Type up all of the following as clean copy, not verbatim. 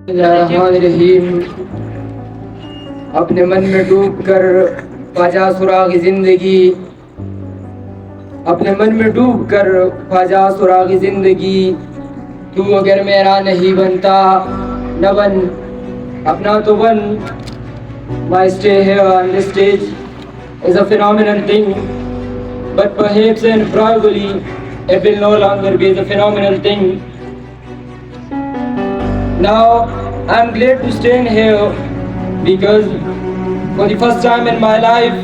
الرحمن الرحیم. اپنے من میں ڈوب کر پاجا سراغ زندگی، اپنے من میں ڈوب کر پاجا سراغ زندگی. تو اگر میرا نہیں بنتا نہ بن، اپنا تو بن. My stay here on this stage is a phenomenal thing, but perhaps and probably it will no longer be the phenomenal thing. Now I'm glad to stand here because for the first time in my life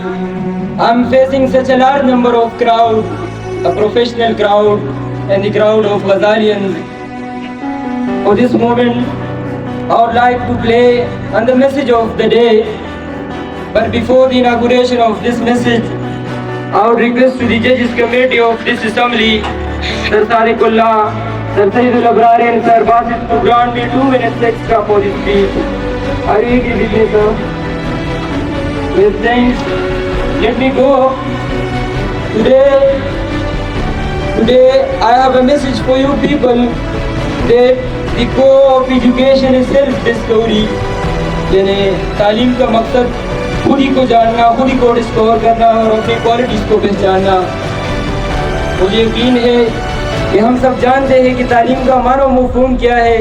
I'm facing such a large number of crowd, a professional crowd and the crowd of Ghazalians. For this moment I would like to play on the message of the day, but before the inauguration of this message I would request to the judges committee of this assembly, Sir Tariqullah, Sir Sayyidul Abrar and Sir Basit to grant me 2 minutes extra for this speech. Are you agree with me, sir? With thanks, let me go. Today I have a message for you people that the core of education is self-discovery. یعنی تعلیم کا مقصد خود ہی کو جاننا، خود ہی کو discover کرنا اور اپنی کوالٹیز کو پہچاننا. مجھے یقین ہے کہ ہم سب جانتے ہیں کہ تعلیم کا معنی و مفہوم کیا ہے.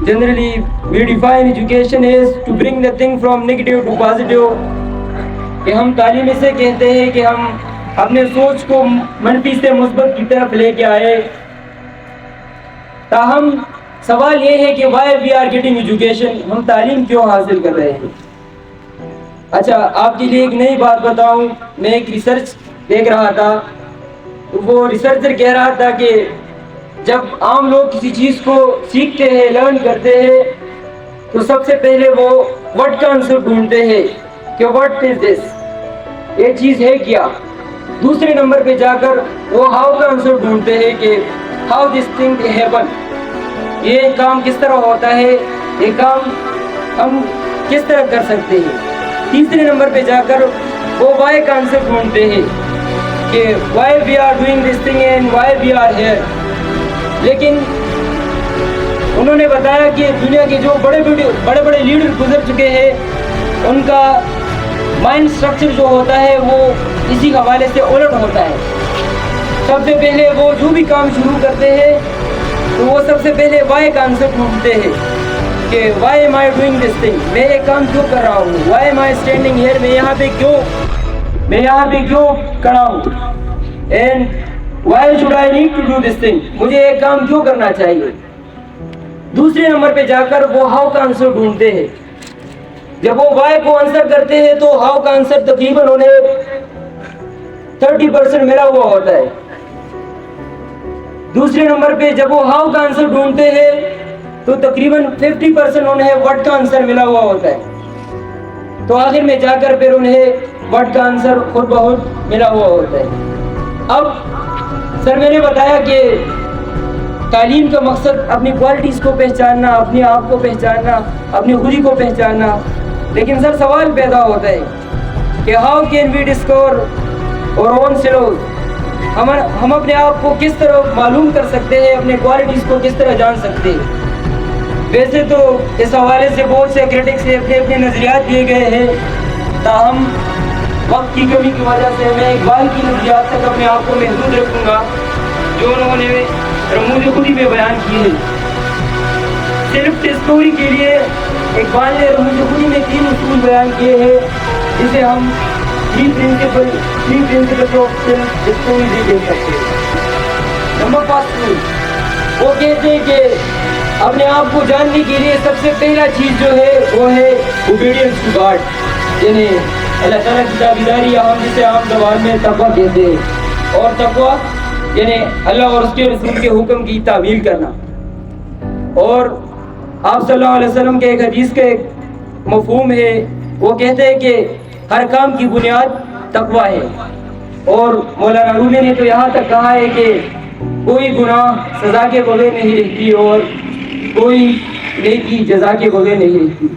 Generally we define education as to bring the thing from negative to positive. کہ ہم تعلیم اسے کہتے ہیں کہ ہم اپنے سوچ کو منفی سے مثبت کی طرف لے کے آئے. تاہم سوال یہ ہے کہ why we are getting education، ہم تعلیم کیوں حاصل کر رہے ہیں. اچھا آپ کے لیے ایک نئی بات بتاؤں. میں ایک ریسرچ دیکھ رہا تھا، وہ ریسرچر کہہ رہا تھا کہ جب عام لوگ کسی چیز کو سیکھتے ہیں، لرن کرتے ہیں، تو سب سے پہلے وہ what کا آنسر ڈھونڈتے ہیں کہ what is this، یہ چیز ہے کیا. دوسرے نمبر پہ جا کر وہ how کا آنسر ڈھونڈتے ہیں کہ how this thing happen، یہ کام کس طرح ہوتا ہے، یہ کام ہم کس طرح کر سکتے ہیں. تیسرے نمبر پہ جا کر وہ why کا آنسر ڈھونڈتے ہیں کہ why we are doing this thing and why we are here. لیکن انہوں نے بتایا کہ دنیا کے جو بڑے بڑے لیڈر گزر چکے ہیں، ان کا مائنڈ سٹرکچر جو ہوتا ہے وہ اسی حوالے سے الٹ ہوتا ہے. سب سے پہلے وہ جو بھی کام شروع کرتے ہیں تو وہ سب سے پہلے why کا آنسر ڈھونڈتے ہیں کہ why am I doing this thing، میں یہ کام کیوں کر رہا ہوں. why am I standing here، میں یہاں پہ کیوں کھڑا ہوں. and why should I need to do this thing، مجھے یہ کام کیوں کرنا چاہیے. دوسرے نمبر پہ جا کر وہ how کا آنسر ڈھونڈتے ہیں. جب وہ why کو آنسر کرتے ہیں تو how کا آنسر تقریباً انہیں 30% ملا ہوا ہوتا ہے. دوسرے نمبر پہ جب وہ how کا آنسر ڈھونڈتے ہیں تو تقریباً 50% انہیں what کا آنسر ملا ہوا ہوتا ہے. تو آخر میں جا کر پھر انہیں what کا آنسر خود بخود ملا ہوا ہوتا ہے. اب سر میں نے بتایا کہ تعلیم کا مقصد اپنی کوالٹیز کو پہچاننا، اپنے آپ کو پہچاننا، اپنی خودی کو پہچاننا. لیکن سر سوال پیدا ہوتا ہے کہ how can we discover our own selves، ہم اپنے آپ کو کس طرح معلوم کر سکتے ہیں، اپنے کوالٹیز کو کس طرح جان سکتے ہیں. ویسے تو اس حوالے سے بہت سے کرٹکس سے اپنے نظریات دیے گئے ہیں، تاہم وقت کی کمی کی وجہ سے میں اقبال کی نظریات تک اپنے آپ کو محدود رکھوں گا جو انہوں نے رموز خودی میں بیان کی ہے. صرف ڈسکوری کے لیے اقبال نے رموز خودی میں 3 اصول بیان کیے ہیں جسے ہم 3 پرنسپل آف سیلف ڈسکوری بھی کہہ سکتے ہیں. نمبر 1 وہ کہتے ہیں کہ اپنے آپ کو جاننے کے لیے سب سے پہلا چیز جو ہے وہ ہے اوبیڈینس ٹو گاڈ، یعنی اللہ تعالیٰ کی تابعداری، یا ہم جسے عام زبان میں تقویٰ کہتے ہیں. اور تقویٰ یعنی اللہ اور اس کے رسول کے حکم کی تعمیل کرنا. اور آپ صلی اللہ علیہ وسلم کے ایک حدیث کا ایک مفہوم ہے، وہ کہتے ہیں کہ ہر کام کی بنیاد تقویٰ ہے. اور مولانا رومی نے تو یہاں تک کہا ہے کہ کوئی گناہ سزا کے بغیر نہیں رہتی اور کوئی نیکی جزا کے بغیر نہیں رہتی.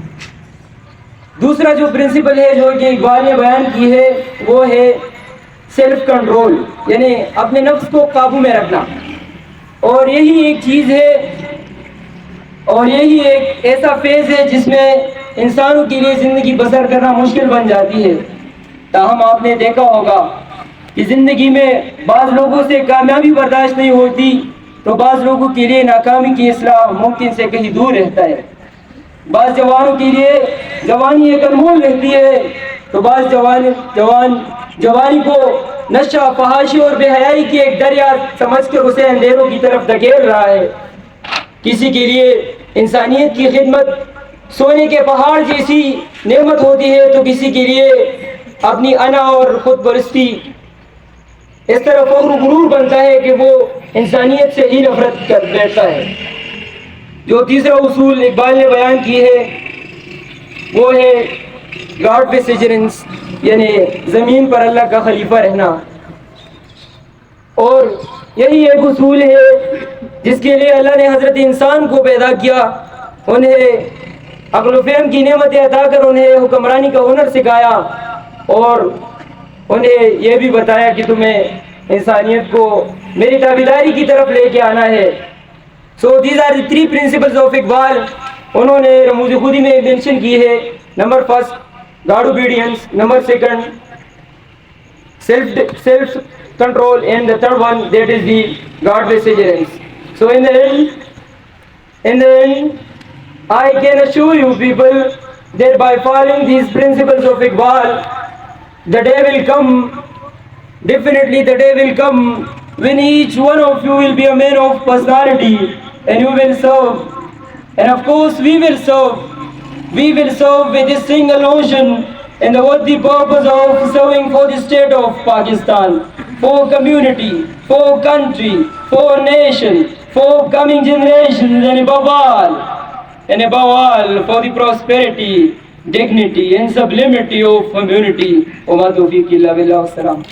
دوسرا جو پرنسپل ہے جو کہ اقبال نے بیان کی ہے وہ ہے سیلف کنٹرول، یعنی اپنے نفس کو قابو میں رکھنا. اور یہی ایک چیز ہے اور یہی ایک ایسا فیز ہے جس میں انسانوں کے لیے زندگی بسر کرنا مشکل بن جاتی ہے. تاہم آپ نے دیکھا ہوگا کہ زندگی میں بعض لوگوں سے کامیابی برداشت نہیں ہوتی تو بعض لوگوں کے لیے ناکامی کی اصلاح ممکن سے کہیں دور رہتا ہے. بعض جوانوں کے لیے جوانی ایک انمول رہتی ہے تو بعض جوانی کو نشہ، فحاشی اور بے حیائی کی ایک دریا سمجھ کر اسے اندھیروں کی طرف دھکیل رہا ہے. کسی کے لیے انسانیت کی خدمت سونے کے پہاڑ جیسی نعمت ہوتی ہے تو کسی کے لیے اپنی انا اور خود پرستی اس طرح فخر و غرور بنتا ہے کہ وہ انسانیت سے ہی نفرت کر بیٹھتا ہے. جو تیسرا اصول اقبال نے بیان کی ہے وہ ہے گاڈ وسیجرنس، یعنی زمین پر اللہ کا خلیفہ رہنا. اور یہی ایک اصول ہے جس کے لیے اللہ نے حضرت انسان کو پیدا کیا، انہیں عقل و فہم کی نعمتیں عطا کر انہیں حکمرانی کا ہنر سکھایا اور انہیں یہ بھی بتایا کہ تمہیں انسانیت کو میری تابعداری کی طرف لے کے آنا ہے. So these are the three principles of Iqbal. انہوں نے رموز خودی میں مینشن کی ہے. Number first God obedience, number second self control, and the third one that is the God perseverance. So in the end I can assure you people that by following these principles of Iqbal, the day will come, definitely the day will come when each one of you will be a man of personality and you will serve, and of course we will serve with this single notion and the worthy purpose of serving for the state of Pakistan, for community, for country, for nation, for coming generations, and above all for the prosperity, dignity and sublimity of community. Wa ma tawfiq illa billah. Wassalam.